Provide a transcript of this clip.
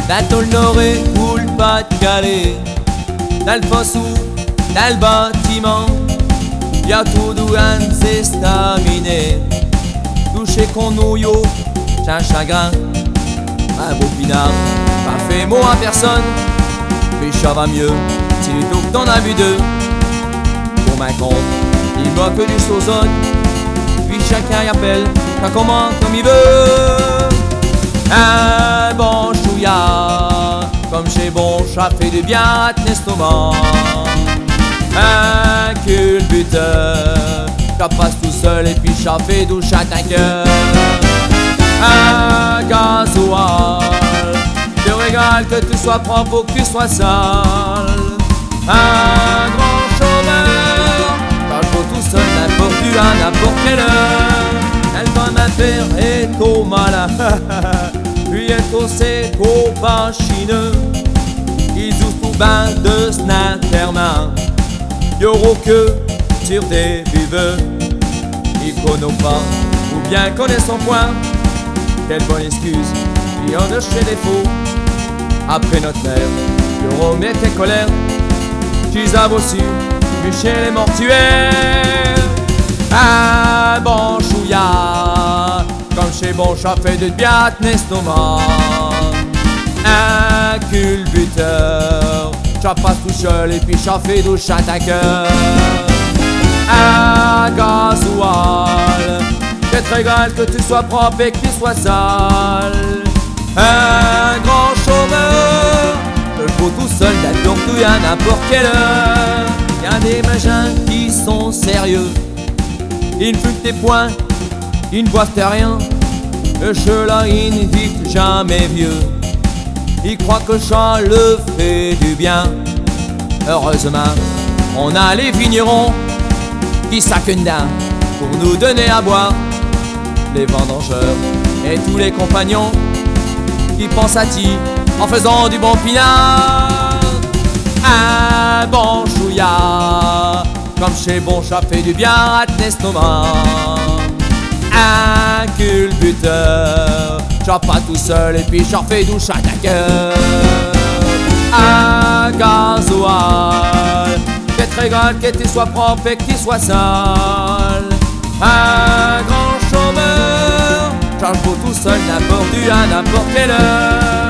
dans le Nord ou le Pas-de-Calais, dans le fosse ou dans le bâtiment, y'a tout douane, c'est staminé. Touché qu'on nouillot, j'ai un chagrin, un beau pinard, pas fait mot à personne, mais ça va mieux, si les que t'en as vu deux. Pour ma compte, il boit que du sauzonne, puis chacun y appelle, quand commande comme il veut. Un bon chouïa, comme chez Bon Chat, fait du bien à ton estomac. Un culbuteur, ça passe tout seul et puis ça fait douche à ta cœur. Un gasoil, te régale que tu sois propre ou que tu sois sale. Un grand chômeur, parle pour tout seul n'importe où à n'importe quelle heure. Elle va m'affaire est au malin, lui est au sec au bachineux. Ils ouvrent tout bain de snattermain, y'aura que sur des viveux. Ils connaissent pas ou bien connaissent son point. Quelle bonne excuse, il y en a chez les faux. Après notre mère, y'aura mis tes colères. J'y avais aussi, mais chez les mortuaires. Un bon chouïa, comme chez Bon Chat, fait de bien à ton estomac. Un culbuteur, ça passe tout seul et puis ça fait douche à ta cœur. Un gasoil, c'est très grave que tu sois propre et que tu sois sale. Un grand chômeur, le faut tout seul n'importe où à n'importe quelle heure. Y'a des machins qui sont sérieux, ils ne fument tes poings, ils ne boivent rien. Ceux-là ils ne vivent jamais vieux, ils croient que ça le fait du bien. Heureusement, on a les vignerons qui s'accundent pour nous donner à boire. Les vendangeurs et tous les compagnons qui pensent à ti en faisant du bon pinard. Un bon chouïa, comme chez Bon Chat, fait du bien à ton estomac. Un culbuteur, j'en pas tout seul et puis j'en fais douche à ta cœur. Un gasoil, c'est très grave que tu sois propre et que tu sois sale. Un grand chômeur, charge pour tout seul n'importe où à n'importe quelle heure.